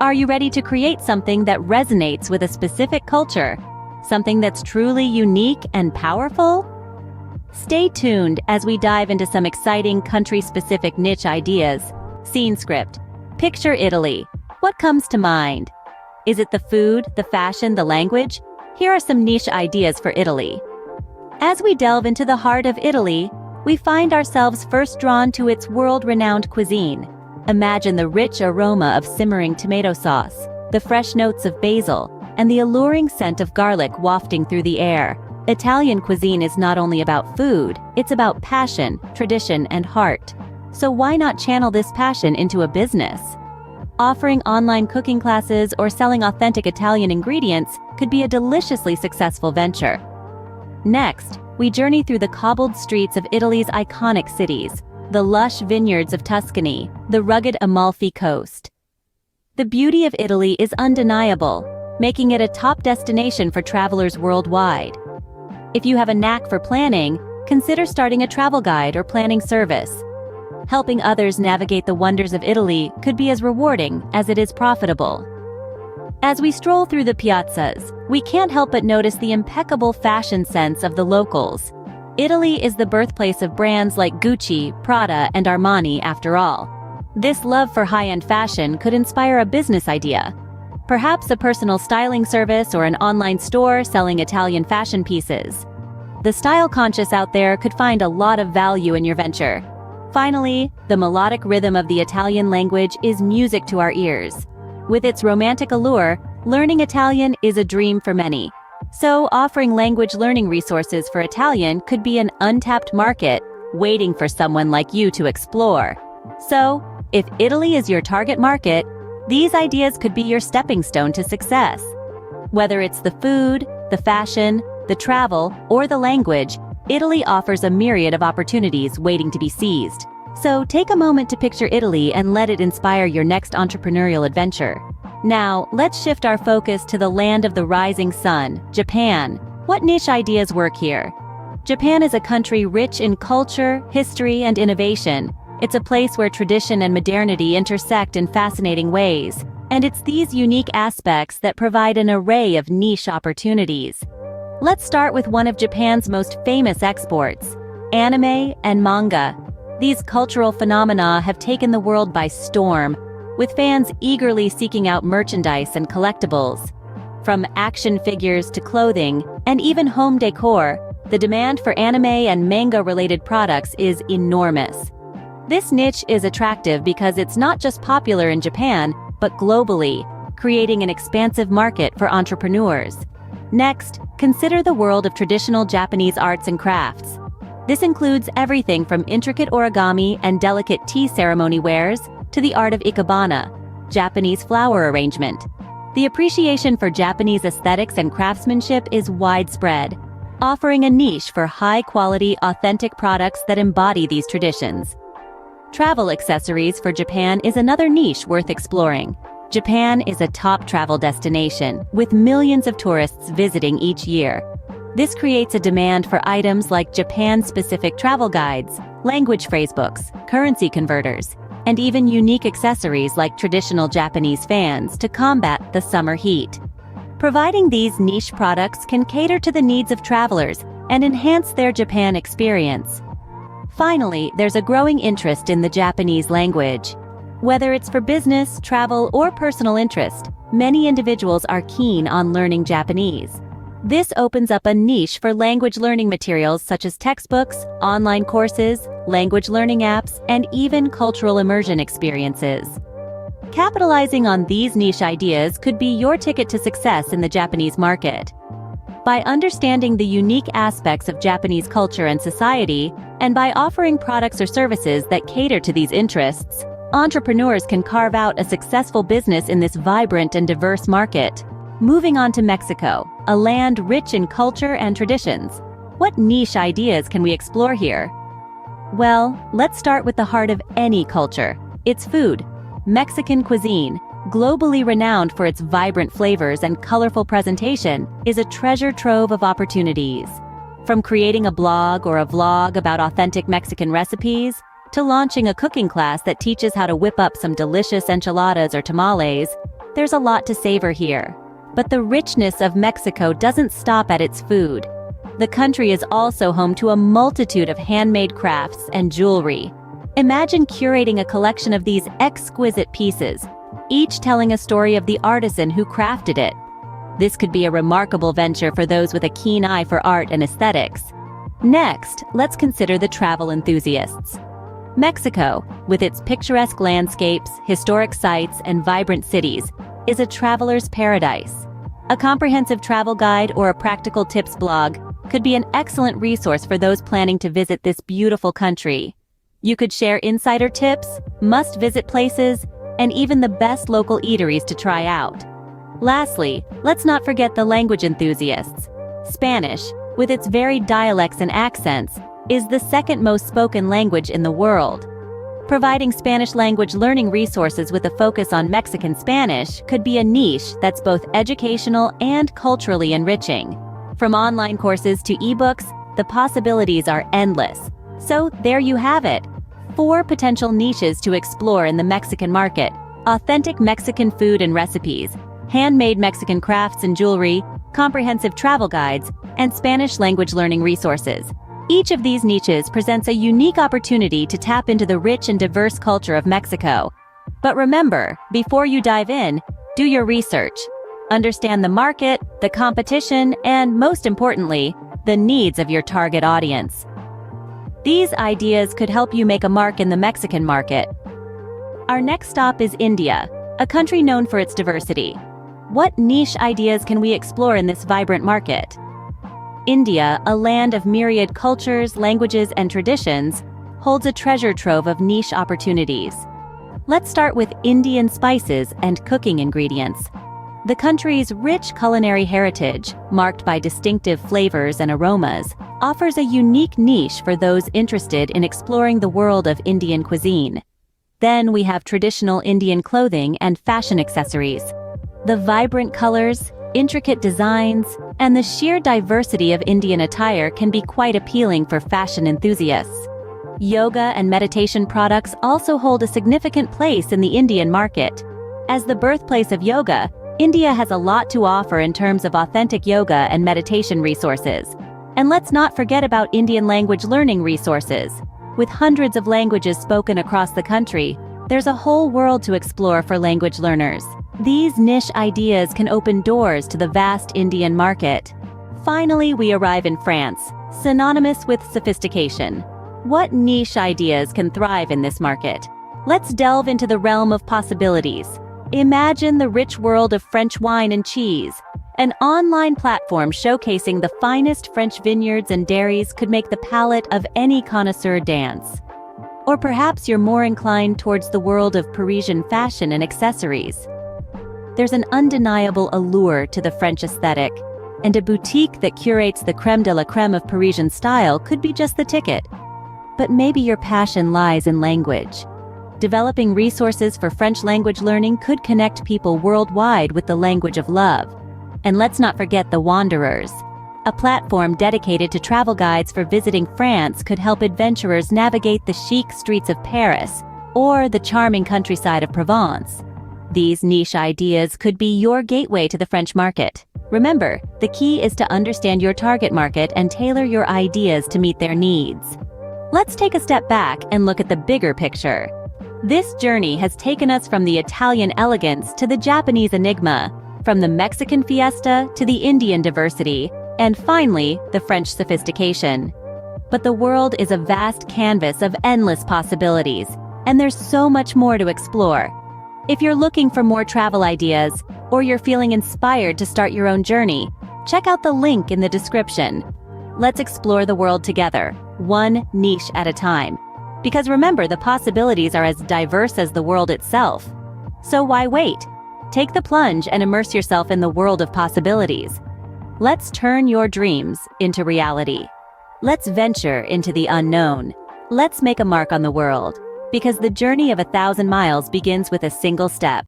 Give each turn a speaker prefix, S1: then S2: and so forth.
S1: Are you ready to create something that resonates with a specific culture? Something that's truly unique and powerful? Stay tuned as we dive into some exciting country-specific niche ideas. Scene script. Picture Italy. What comes to mind? Is it the food, the fashion, the language? Here are some niche ideas for Italy. As we delve into the heart of Italy, we find ourselves first drawn to its world-renowned cuisine. Imagine the rich aroma of simmering tomato sauce, the fresh notes of basil, and the alluring scent of garlic wafting through the air. Italian cuisine is not only about food, it's about passion, tradition, and heart. So why not channel this passion into a business? Offering online cooking classes or selling authentic Italian ingredients could be a deliciously successful venture. Next, we journey through the cobbled streets of Italy's iconic cities, the lush vineyards of Tuscany, the rugged Amalfi Coast. The beauty of Italy is undeniable, making it a top destination for travelers worldwide. If you have a knack for planning, consider starting a travel guide or planning service. Helping others navigate the wonders of Italy could be as rewarding as it is profitable. As we stroll through the piazzas, we can't help but notice the impeccable fashion sense of the locals. Italy is the birthplace of brands like Gucci, Prada, and Armani, after all. This love for high-end fashion could inspire a business idea. Perhaps a personal styling service or an online store selling Italian fashion pieces. The style-conscious out there could find a lot of value in your venture. Finally, the melodic rhythm of the Italian language is music to our ears. With its romantic allure, learning Italian is a dream for many. So, offering language learning resources for Italian could be an untapped market, waiting for someone like you to explore. So, if Italy is your target market, these ideas could be your stepping stone to success. Whether it's the food, the fashion, the travel, or the language, Italy offers a myriad of opportunities waiting to be seized. So take a moment to picture Italy and let it inspire your next entrepreneurial adventure. Now, let's shift our focus to the land of the rising sun, Japan. What niche ideas work here? Japan is a country rich in culture, history, and innovation. It's a place where tradition and modernity intersect in fascinating ways. And it's these unique aspects that provide an array of niche opportunities. Let's start with one of Japan's most famous exports, anime and manga. These cultural phenomena have taken the world by storm, with fans eagerly seeking out merchandise and collectibles. From action figures to clothing, and even home decor, the demand for anime and manga-related products is enormous. This niche is attractive because it's not just popular in Japan, but globally, creating an expansive market for entrepreneurs. Next, consider the world of traditional Japanese arts and crafts. This includes everything from intricate origami and delicate tea ceremony wares to the art of ikebana, Japanese flower arrangement. The appreciation for Japanese aesthetics and craftsmanship is widespread, offering a niche for high-quality, authentic products that embody these traditions. Travel accessories for Japan is another niche worth exploring. Japan is a top travel destination, with millions of tourists visiting each year. This creates a demand for items like Japan-specific travel guides, language phrasebooks, currency converters, and even unique accessories like traditional Japanese fans to combat the summer heat. Providing these niche products can cater to the needs of travelers and enhance their Japan experience. Finally, there's a growing interest in the Japanese language. Whether it's for business, travel, or personal interest, many individuals are keen on learning Japanese. This opens up a niche for language learning materials such as textbooks, online courses, language learning apps, and even cultural immersion experiences. Capitalizing on these niche ideas could be your ticket to success in the Japanese market. By understanding the unique aspects of Japanese culture and society, and by offering products or services that cater to these interests, entrepreneurs can carve out a successful business in this vibrant and diverse market. Moving on to Mexico, a land rich in culture and traditions. What niche ideas can we explore here? Well, let's start with the heart of any culture. It's food. Mexican cuisine, globally renowned for its vibrant flavors and colorful presentation, is a treasure trove of opportunities. From creating a blog or a vlog about authentic Mexican recipes, to launching a cooking class that teaches how to whip up some delicious enchiladas or tamales, There's a lot to savor here. But the richness of Mexico doesn't stop at its food. The country is also home to a multitude of handmade crafts and jewelry. Imagine curating a collection of these exquisite pieces, each telling a story of the artisan who crafted it. This could be a remarkable venture for those with a keen eye for art and aesthetics. Next, let's consider the travel enthusiasts. Mexico, with its picturesque landscapes, historic sites, and vibrant cities, is a traveler's paradise. A comprehensive travel guide or a practical tips blog could be an excellent resource for those planning to visit this beautiful country. You could share insider tips, must-visit places, and even the best local eateries to try out. Lastly, let's not forget the language enthusiasts. Spanish, with its varied dialects and accents, is the second most spoken language in the world. Providing Spanish language learning resources with a focus on Mexican Spanish could be a niche that's both educational and culturally enriching. From online courses to ebooks, the possibilities are endless. So there you have it. 4 potential niches to explore in the Mexican market: authentic Mexican food and recipes, handmade Mexican crafts and jewelry, comprehensive travel guides, and Spanish language learning resources. Each of these niches presents a unique opportunity to tap into the rich and diverse culture of Mexico. But remember, before you dive in, do your research. Understand the market, the competition, and most importantly, the needs of your target audience. These ideas could help you make a mark in the Mexican market. Our next stop is India, a country known for its diversity. What niche ideas can we explore in this vibrant market? India, a land of myriad cultures, languages, and traditions, holds a treasure trove of niche opportunities. Let's start with Indian spices and cooking ingredients. The country's rich culinary heritage, marked by distinctive flavors and aromas, offers a unique niche for those interested in exploring the world of Indian cuisine. Then we have traditional Indian clothing and fashion accessories. The vibrant colors, intricate designs, and the sheer diversity of Indian attire can be quite appealing for fashion enthusiasts. Yoga and meditation products also hold a significant place in the Indian market. As the birthplace of yoga, India has a lot to offer in terms of authentic yoga and meditation resources. And let's not forget about Indian language learning resources. With hundreds of languages spoken across the country, there's a whole world to explore for language learners. These niche ideas can open doors to the vast Indian market. Finally, we arrive in France, synonymous with sophistication. What niche ideas can thrive in this market? Let's delve into the realm of possibilities. Imagine the rich world of French wine and cheese. An online platform showcasing the finest French vineyards and dairies could make the palate of any connoisseur dance. Or perhaps you're more inclined towards the world of Parisian fashion and accessories. There's an undeniable allure to the French aesthetic, and a boutique that curates the crème de la crème of Parisian style could be just the ticket. But maybe your passion lies in language. Developing resources for French language learning could connect people worldwide with the language of love. And let's not forget the Wanderers. A platform dedicated to travel guides for visiting France could help adventurers navigate the chic streets of Paris or the charming countryside of Provence. These niche ideas could be your gateway to the French market. Remember, the key is to understand your target market and tailor your ideas to meet their needs. Let's take a step back and look at the bigger picture. This journey has taken us from the Italian elegance to the Japanese enigma, from the Mexican fiesta to the Indian diversity, and finally, the French sophistication. But the world is a vast canvas of endless possibilities, and there's so much more to explore. If you're looking for more travel ideas, or you're feeling inspired to start your own journey, check out the link in the description. Let's explore the world together, one niche at a time. Because remember, the possibilities are as diverse as the world itself. So why wait? Take the plunge and immerse yourself in the world of possibilities. Let's turn your dreams into reality. Let's venture into the unknown. Let's make a mark on the world. Because the journey of 1,000 miles begins with a single step.